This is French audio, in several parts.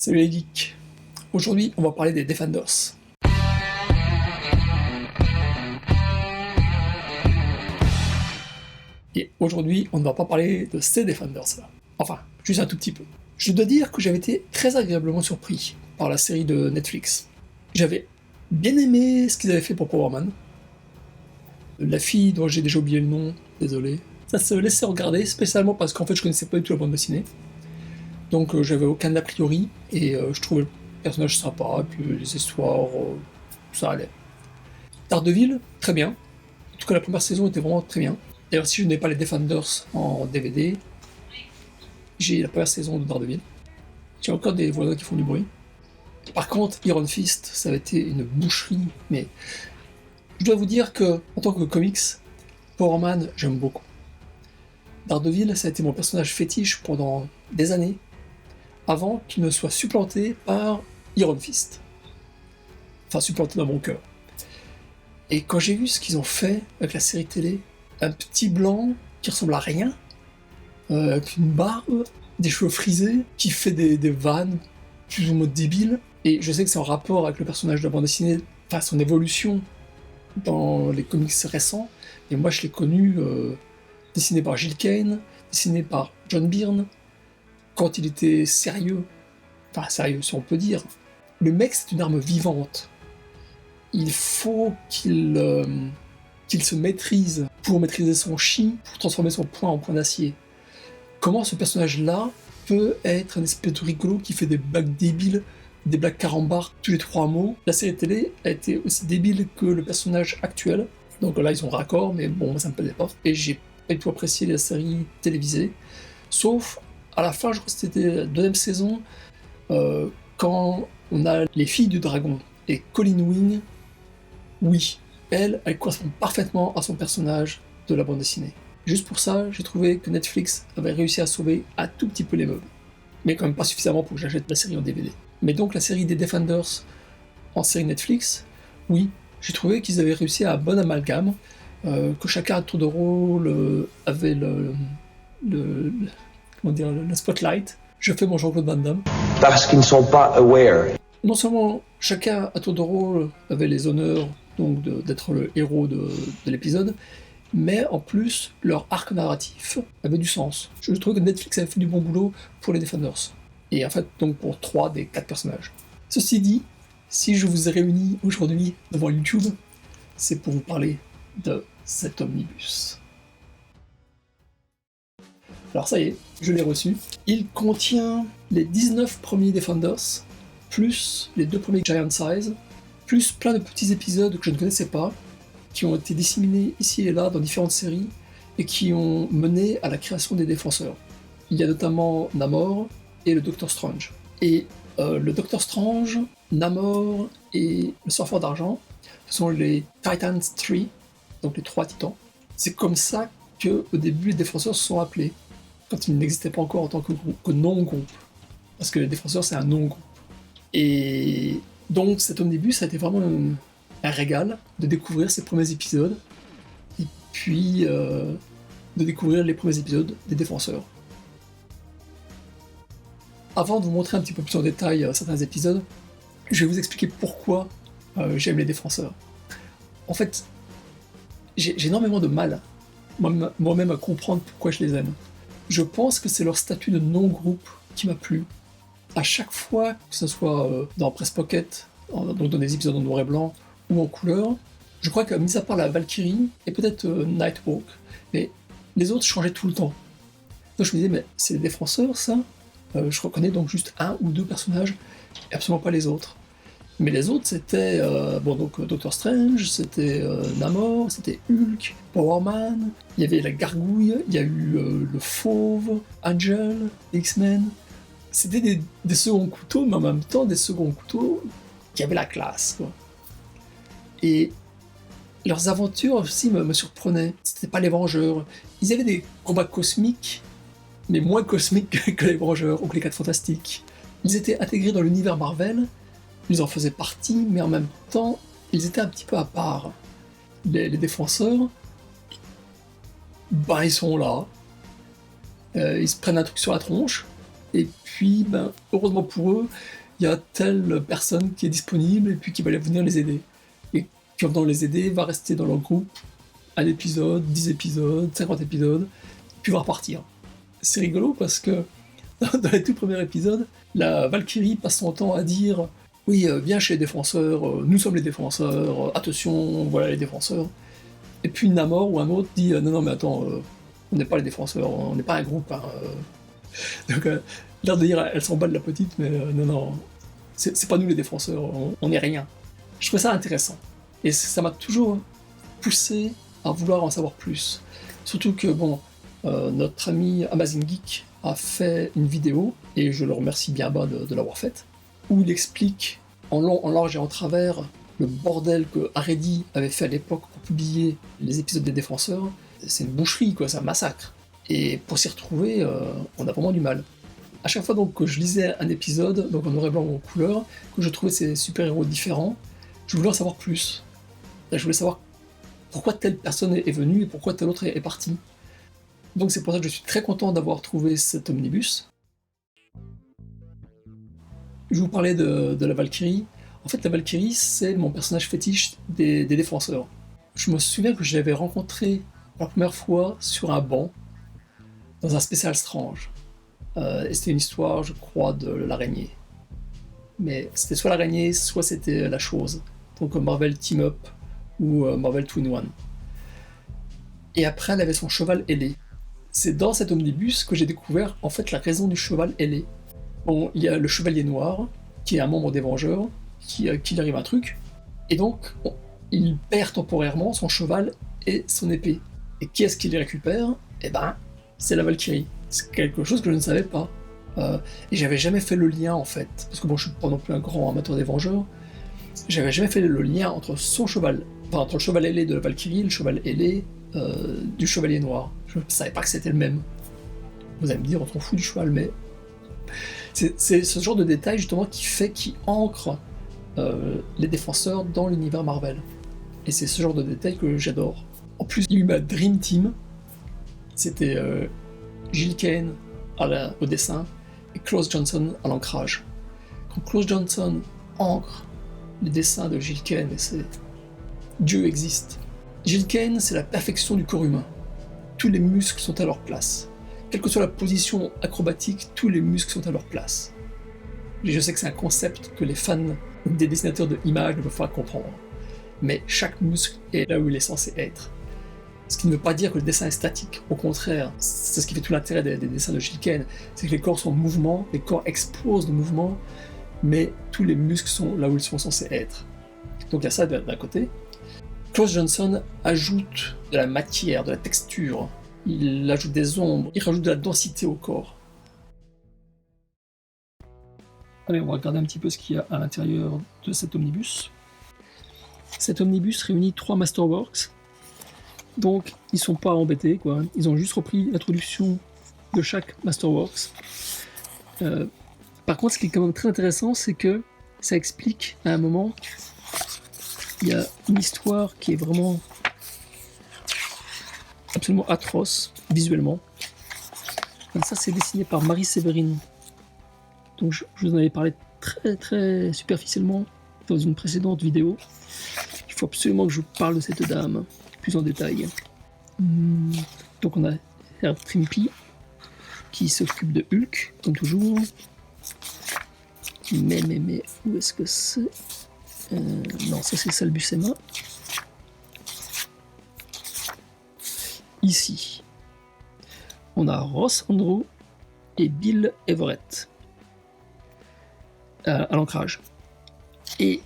Salut les geeks. Aujourd'hui, on va parler des Defenders. Et aujourd'hui, on ne va pas parler de ces Defenders-là. Enfin, juste un tout petit peu. Je dois dire que j'avais été très agréablement surpris par la série de Netflix. J'avais bien aimé ce qu'ils avaient fait pour Power Man. La fille dont j'ai déjà oublié le nom, désolé. Ça se laissait regarder, spécialement parce qu'en fait je connaissais pas du tout la bande dessinée. Donc j'avais aucun a priori, et je trouvais le personnage sympa, et puis les histoires, ça allait. Daredevil, très bien. En tout cas la première saison était vraiment très bien. D'ailleurs si je n'ai pas les Defenders en DVD, j'ai la première saison de Daredevil. J'ai encore des voisins qui font du bruit. Par contre, Iron Fist, ça avait été une boucherie, mais je dois vous dire que, en tant que comics, Power Man, j'aime beaucoup. Daredevil, ça a été mon personnage fétiche pendant des années, avant qu'il ne soit supplanté par Iron Fist. Enfin, supplanté dans mon cœur. Et quand j'ai vu ce qu'ils ont fait avec la série télé, un petit blanc qui ressemble à rien, avec une barbe, des cheveux frisés, qui fait des vannes plus ou moins débiles, et je sais que c'est en rapport avec le personnage de la bande dessinée, enfin son évolution dans les comics récents, et moi je l'ai connu dessiné par Gil Kane, dessiné par John Byrne, quand il était sérieux, enfin sérieux si on peut dire. Le mec c'est une arme vivante. Il faut qu'il se maîtrise pour maîtriser son chi, pour transformer son poing en point d'acier. Comment ce personnage-là peut être un espèce de rigolo qui fait des blagues débiles, des blagues carambars tous les 3 mots. La série télé a été aussi débile que le personnage actuel. Donc là ils ont raccord, mais bon ça me plaisait pas. Et j'ai pas du tout apprécié la série télévisée. Sauf à la fin, je crois que c'était la 2e saison, quand on a les filles du dragon. Et Colleen Wing, oui, elle correspond parfaitement à son personnage de la bande dessinée. Juste pour ça, j'ai trouvé que Netflix avait réussi à sauver un tout petit peu les meubles. Mais quand même pas suffisamment pour que j'achète la série en DVD. Mais donc la série des Defenders en série Netflix, oui, j'ai trouvé qu'ils avaient réussi à un bon amalgame, que chacun à tour de rôle avait le spotlight. Je fais mon Jean-Claude Van Damme. Parce qu'ils ne sont pas aware. Non seulement chacun à tour de rôle avait les honneurs donc d'être le héros de l'épisode, mais en plus leur arc narratif avait du sens. Je trouve que Netflix avait fait du bon boulot pour les Defenders. Et en fait donc pour 3 des 4 personnages. Ceci dit, si je vous ai réunis aujourd'hui devant YouTube, c'est pour vous parler de cet omnibus. Alors ça y est, je l'ai reçu. Il contient les 19 premiers Defenders, plus les 2 premiers Giant Size, plus plein de petits épisodes que je ne connaissais pas, qui ont été disséminés ici et là dans différentes séries, et qui ont mené à la création des Défenseurs. Il y a notamment Namor et le Docteur Strange. Et le Docteur Strange, Namor et le Surfeur d'Argent, ce sont les Titans 3, donc les 3 titans. C'est comme ça qu'au début les Défenseurs se sont appelés, quand ils n'existaient pas encore en tant que non-groupe. Parce que les Défenseurs c'est un non-groupe. Et donc cet omnibus a été vraiment un régal de découvrir ces premiers épisodes, et puis de découvrir les premiers épisodes des Défenseurs. Avant de vous montrer un petit peu plus en détail certains épisodes, je vais vous expliquer pourquoi j'aime les Défenseurs. En fait, j'ai énormément de mal moi-même à comprendre pourquoi je les aime. Je pense que c'est leur statut de non-groupe qui m'a plu. À chaque fois, que ce soit dans Press Pocket, donc dans des épisodes en noir et blanc, ou en couleur, je crois que, mis à part la Valkyrie, et peut-être Nightwalk, mais les autres changeaient tout le temps. Donc je me disais, mais c'est les Défenseurs, ça? Je reconnais donc juste 1 ou 2 personnages, et absolument pas les autres. Mais les autres, c'était donc Doctor Strange, c'était Namor, c'était Hulk, Power Man, il y avait la Gargouille, il y a eu le Fauve, Angel, X-Men. C'était des seconds couteaux, mais en même temps des seconds couteaux qui avaient la classe, quoi. Et leurs aventures aussi me surprenaient. C'était pas les Vengeurs. Ils avaient des combats cosmiques, mais moins cosmiques que les Vengeurs ou que les 4 Fantastiques. Ils étaient intégrés dans l'univers Marvel, ils en faisaient partie, mais en même temps, ils étaient un petit peu à part. Les Défenseurs, ils sont là, ils se prennent un truc sur la tronche, Et puis, heureusement pour eux, il y a telle personne qui est disponible et puis qui va venir les aider. Et qui, en venant les aider, va rester dans leur groupe un épisode, 10 épisodes, 50 épisodes, puis va repartir. C'est rigolo parce que dans les tout premiers épisodes, la Valkyrie passe son temps à dire « Oui, viens chez les défenseurs, nous sommes les défenseurs, attention, voilà les défenseurs ». Et puis Namor ou un autre dit « Non, mais attends, on n'est pas les défenseurs, on n'est pas un groupe. Hein, Donc, l'air de dire, elle s'en bat de la petite, mais non, c'est pas nous les défenseurs, on n'est rien. Je trouvais ça intéressant. Et ça m'a toujours poussé à vouloir en savoir plus. Surtout que, notre ami Amazing Geek a fait une vidéo, et je le remercie bien bas de l'avoir faite, où il explique en long, en large et en travers le bordel que Haredi avait fait à l'époque pour publier les épisodes des Défenseurs. C'est une boucherie, quoi, c'est un massacre. Et pour s'y retrouver, on a vraiment du mal. À chaque fois donc, que je lisais un épisode, donc en noir et blanc ou en couleur, que je trouvais ces super-héros différents, je voulais en savoir plus. Là, je voulais savoir pourquoi telle personne est venue et pourquoi telle autre est partie. Donc c'est pour ça que je suis très content d'avoir trouvé cet omnibus. Je vous parlais de la Valkyrie. En fait, la Valkyrie, c'est mon personnage fétiche des Défenseurs. Je me souviens que je l'avais rencontré pour la première fois sur un banc, dans un spécial Strange. Et c'était une histoire, je crois, de l'araignée. Mais c'était soit l'araignée, soit c'était la chose. Donc Marvel Team Up ou Marvel 2-in-1. Et après, elle avait son cheval ailé. C'est dans cet omnibus que j'ai découvert en fait la raison du cheval ailé. Bon, il y a le Chevalier Noir, qui est un membre des Vengeurs, qui lui arrive un truc, et donc il perd temporairement son cheval et son épée. Et qui est-ce qui les récupère ? Eh ben, c'est la Valkyrie. C'est quelque chose que je ne savais pas. Et j'avais jamais fait le lien en fait, parce que bon, je suis pas non plus un grand amateur des Vengeurs, j'avais jamais fait le lien entre son cheval, enfin entre le cheval ailé de la Valkyrie et le cheval ailé du Chevalier Noir. Je ne savais pas que c'était le même. Vous allez me dire, on s'en fout du cheval, mais c'est ce genre de détail justement qui ancre les Défenseurs dans l'univers Marvel. Et c'est ce genre de détail que j'adore. En plus, il y a eu ma Dream Team. C'était Gil Kane au dessin et Klaus Johnson à l'ancrage. Quand Klaus Johnson ancre les dessins de Gil Kane, c'est Dieu existe. Gil Kane, c'est la perfection du corps humain. Tous les muscles sont à leur place. Quelle que soit la position acrobatique, tous les muscles sont à leur place. Et je sais que c'est un concept que les fans des dessinateurs de images ne peuvent pas comprendre. Mais chaque muscle est là où il est censé être. Ce qui ne veut pas dire que le dessin est statique. Au contraire, c'est ce qui fait tout l'intérêt des dessins de Gil Kane. C'est que les corps sont en mouvement, les corps explosent de mouvement, mais tous les muscles sont là où ils sont censés être. Donc il y a ça d'un côté. Klaus Johnson ajoute de la matière, de la texture, il ajoute des ombres, il rajoute de la densité au corps. Allez, on va regarder un petit peu ce qu'il y a à l'intérieur de cet omnibus. Cet omnibus réunit 3 Masterworks, donc ils sont pas embêtés, quoi. Ils ont juste repris l'introduction de chaque Masterworks. Par contre, ce qui est quand même très intéressant, c'est que ça explique à un moment, il y a une histoire qui est vraiment absolument atroce visuellement. Et ça, c'est dessiné par Marie Séverine. Donc, je vous en avais parlé très très superficiellement dans une précédente vidéo. Il faut absolument que je vous parle de cette dame plus en détail. Donc, on a Herb Trimpe qui s'occupe de Hulk, comme toujours. Mais, où est-ce que c'est ? Non, ça c'est Sal Buscema. Ici, on a Ross Andru et Bill Everett à l'ancrage. Et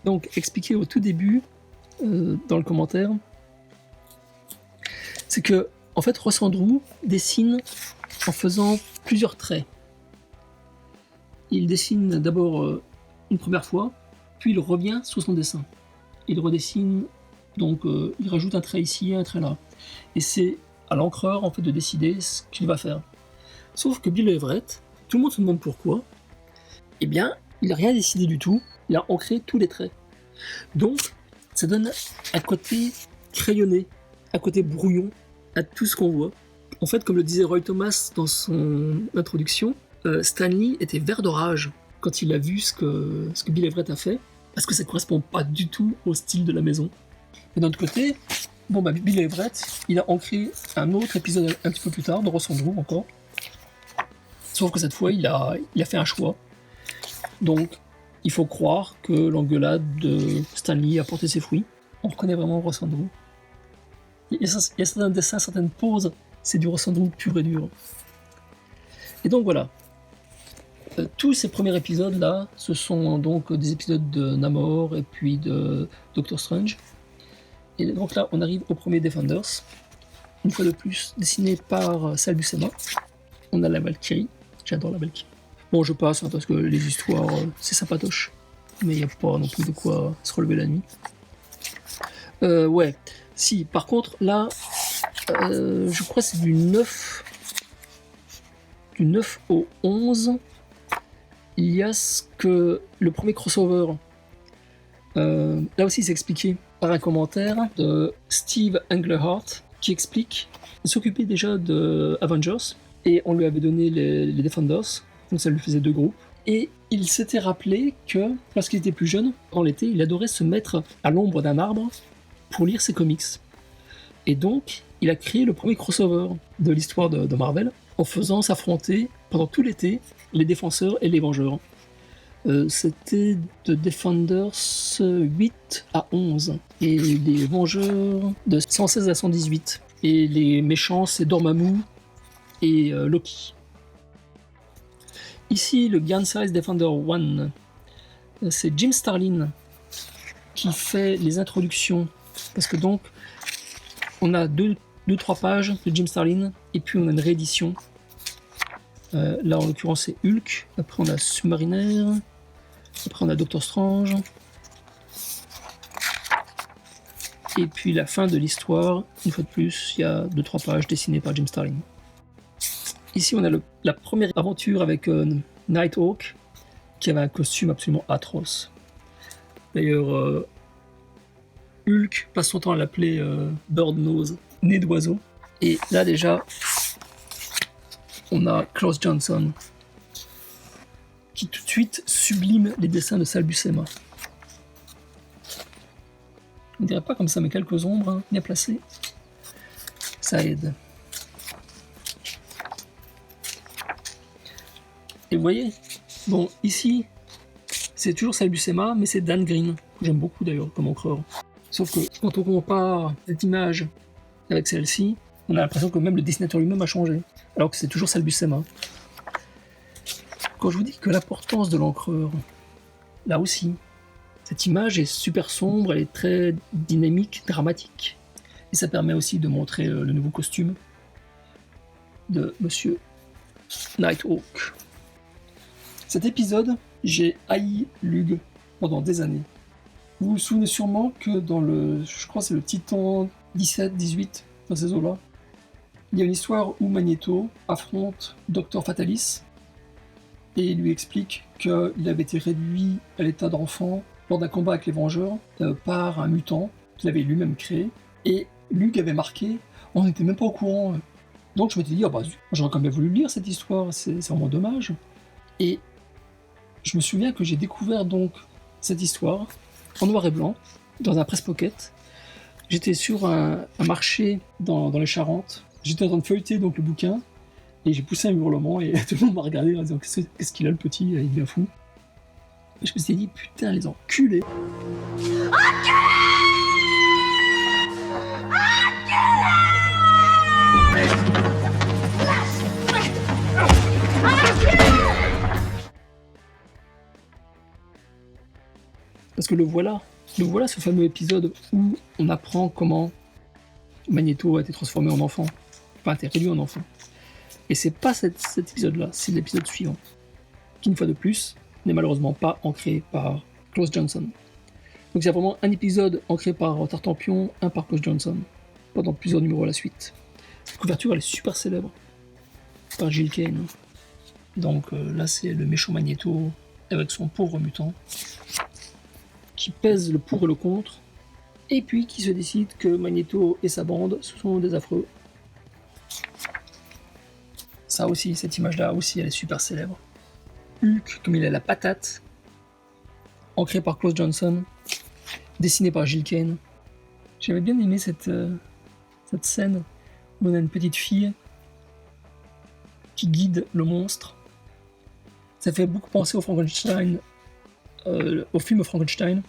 donc, expliqué au tout début, dans le commentaire, c'est que, en fait, Ross Andru dessine en faisant plusieurs traits. Il dessine d'abord une première fois, puis il revient sur son dessin. Il redessine, donc il rajoute un trait ici, un trait là. Et c'est à l'encreur en fait de décider ce qu'il va faire. Sauf que Bill Everett, tout le monde se demande pourquoi, eh bien, il n'a rien décidé du tout, il a ancré tous les traits. Donc, ça donne un côté crayonné, un côté brouillon à tout ce qu'on voit. En fait, comme le disait Roy Thomas dans son introduction, Stanley était vert de rage quand il a vu ce que Bill Everett a fait, parce que ça ne correspond pas du tout au style de la maison. Et d'un autre côté, Bill Everett, il a ancré un autre épisode un petit peu plus tard, de Ross Andru encore. Sauf que cette fois, il a fait un choix. Donc, il faut croire que l'engueulade de Stanley a porté ses fruits. On reconnaît vraiment Ross Andru. Il y a certains dessins, certaines poses, c'est du Ross Andru pur et dur. Et donc voilà. Tous ces premiers épisodes-là, ce sont donc des épisodes de Namor et puis de Doctor Strange. Et donc là, on arrive au premier Defenders. Une fois de plus, dessiné par Sal Buscema. On a la Valkyrie. J'adore la Valkyrie. Bon, je passe, hein, parce que les histoires, c'est sympatoche. Mais il n'y a pas non plus de quoi se relever la nuit. Ouais. Si, par contre, là, je crois que c'est du 9 au 11. Il y a le premier crossover. Là aussi, c'est expliqué par un commentaire de Steve Englehart qui explique qu'il s'occupait déjà de Avengers et on lui avait donné les Defenders, donc ça lui faisait 2 groupes. Et il s'était rappelé que lorsqu'il était plus jeune, en l'été, il adorait se mettre à l'ombre d'un arbre pour lire ses comics. Et donc, il a créé le premier crossover de l'histoire de Marvel en faisant s'affronter pendant tout l'été les Défenseurs et les Vengeurs. C'était de Defenders 8 à 11 et les Vengeurs de 116 à 118. Et les méchants, c'est Dormammu et Loki. Ici, le Giant Size Defender 1, c'est Jim Starlin qui fait les introductions. Parce que donc, on a 2-3 pages de Jim Starlin et puis on a une réédition. Là, en l'occurrence, c'est Hulk. Après, on a Submariner. Après, on a Doctor Strange. Et puis, la fin de l'histoire, une fois de plus, il y a 2-3 pages dessinées par Jim Starlin. Ici, on a la première aventure avec Nighthawk, qui avait un costume absolument atroce. D'ailleurs, Hulk passe son temps à l'appeler Bird Nose, nez d'oiseau. Et là, déjà, on a Klaus Johnson, qui tout de suite sublime les dessins de Sal Buscema. On dirait pas comme ça, mais quelques ombres, hein, bien placées, ça aide. Et vous voyez, bon, ici, c'est toujours Sal Buscema, mais c'est Dan Green, que j'aime beaucoup d'ailleurs comme encreur. Sauf que quand on compare cette image avec celle-ci, on a l'impression que même le dessinateur lui-même a changé, alors que c'est toujours Sal Buscema. Quand je vous dis que l'importance de l'encreur, là aussi, cette image est super sombre, elle est très dynamique, dramatique. Et ça permet aussi de montrer le nouveau costume de Monsieur Nighthawk. Cet épisode, j'ai haï Lug pendant des années. Vous vous souvenez sûrement que dans je crois que c'est le Titan 17-18, dans ces eaux-là, il y a une histoire où Magneto affronte Dr Fatalis et lui explique qu'il avait été réduit à l'état d'enfant lors d'un combat avec les Vengeurs par un mutant qu'il avait lui-même créé. Et Lug avait marqué, on n'était même pas au courant. Donc je m'étais dit, j'aurais quand même voulu lire cette histoire, c'est vraiment dommage. Et je me souviens que j'ai découvert donc cette histoire en noir et blanc, dans un presse-pocket. J'étais sur un marché dans les Charentes. J'étais en train de feuilleter donc le bouquin, et j'ai poussé un hurlement, et tout le monde m'a regardé en disant qu'est-ce qu'il a le petit, il est bien fou. Et je me suis dit, putain, les enculés. Parce que le voilà ce fameux épisode où on apprend comment Magneto a été transformé en enfant, enfin a été réduit en enfant. Et c'est pas cet épisode-là, c'est l'épisode suivant, qui une fois de plus n'est malheureusement pas ancré par Klaus Johnson. Donc c'est vraiment un épisode ancré par Tartampion, un par Klaus Johnson, pendant plusieurs numéros à la suite. Cette couverture elle est super célèbre, par Gil Kane. Donc là c'est le méchant Magneto avec son pauvre mutant, qui pèse le pour et le contre, et puis qui se décide que Magneto et sa bande ce sont des affreux. Ça aussi, cette image-là aussi, elle est super célèbre. Hulk, comme il est la patate, ancré par Klaus Johnson, dessiné par Gil Kane. J'avais bien aimé cette scène où on a une petite fille qui guide le monstre. Ça fait beaucoup penser au Frankenstein, au film Frankenstein,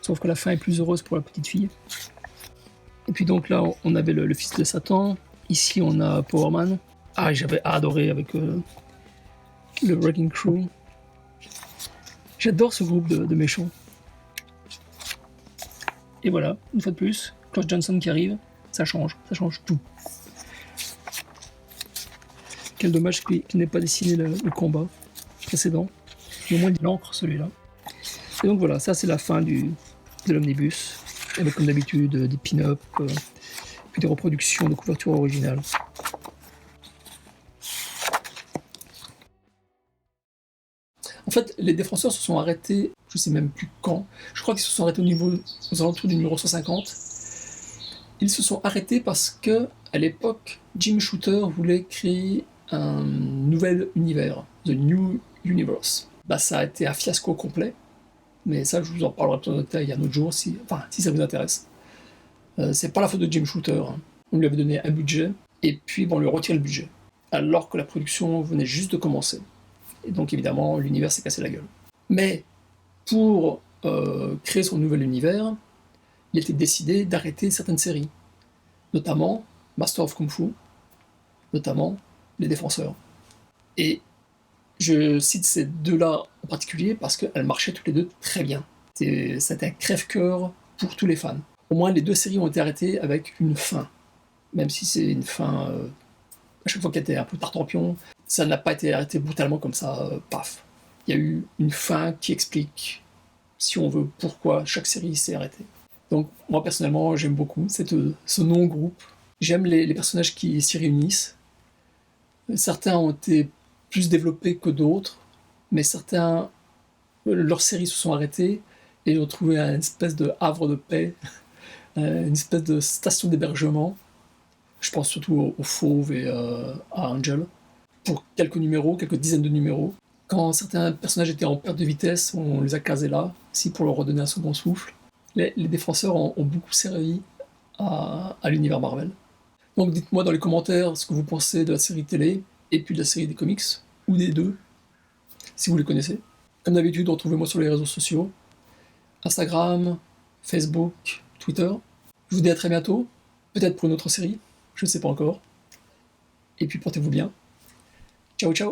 sauf que la fin est plus heureuse pour la petite fille. Et puis donc là, on avait le fils de Satan. Ici, on a Power Man. Ah, j'avais adoré avec le Wrecking Crew. J'adore ce groupe de méchants. Et voilà, une fois de plus, Klaus Johnson qui arrive, ça change tout. Quel dommage qu'il n'ait pas dessiné le combat précédent. Mais au moins, il ancre celui-là. Et donc voilà, ça c'est la fin de l'omnibus. Avec comme d'habitude des pin-up, puis des reproductions de couverture originale. En fait, les défenseurs se sont arrêtés, je sais même plus quand, je crois qu'ils se sont arrêtés aux alentours du numéro 150. Ils se sont arrêtés parce que, à l'époque, Jim Shooter voulait créer un nouvel univers, The New Universe. Bah, ça a été un fiasco complet, mais ça, je vous en parlerai plus en détail un autre jour, si ça vous intéresse. C'est pas la faute de Jim Shooter, hein. On lui avait donné un budget, et puis on lui a retiré le budget, alors que la production venait juste de commencer. Et donc évidemment, l'univers s'est cassé la gueule. Mais pour créer son nouvel univers, il était décidé d'arrêter certaines séries, notamment Master of Kung Fu, notamment Les Défenseurs. Et je cite ces deux-là en particulier parce qu'elles marchaient toutes les deux très bien. C'était un crève-cœur pour tous les fans. Au moins, les deux séries ont été arrêtées avec une fin. Même si c'est une fin, à chaque fois qu'elle était un peu tartampion, ça n'a pas été arrêté brutalement comme ça, paf. Il y a eu une fin qui explique, si on veut, pourquoi chaque série s'est arrêtée. Donc, moi, personnellement, j'aime beaucoup ce non-groupe. J'aime les personnages qui s'y réunissent. Certains ont été plus développés que d'autres, mais certains, leurs séries se sont arrêtées et ont trouvé une espèce de havre de paix, une espèce de station d'hébergement. Je pense surtout aux Fauves et à Angel. Pour quelques numéros, quelques dizaines de numéros. Quand certains personnages étaient en perte de vitesse, on les a casés là, aussi pour leur redonner un second souffle. Les défenseurs ont beaucoup servi à l'univers Marvel. Donc dites-moi dans les commentaires ce que vous pensez de la série télé et puis de la série des comics, ou des deux, si vous les connaissez. Comme d'habitude, retrouvez-moi sur les réseaux sociaux, Instagram, Facebook, Twitter. Je vous dis à très bientôt, peut-être pour une autre série, je ne sais pas encore. Et puis portez-vous bien. Ciao ciao.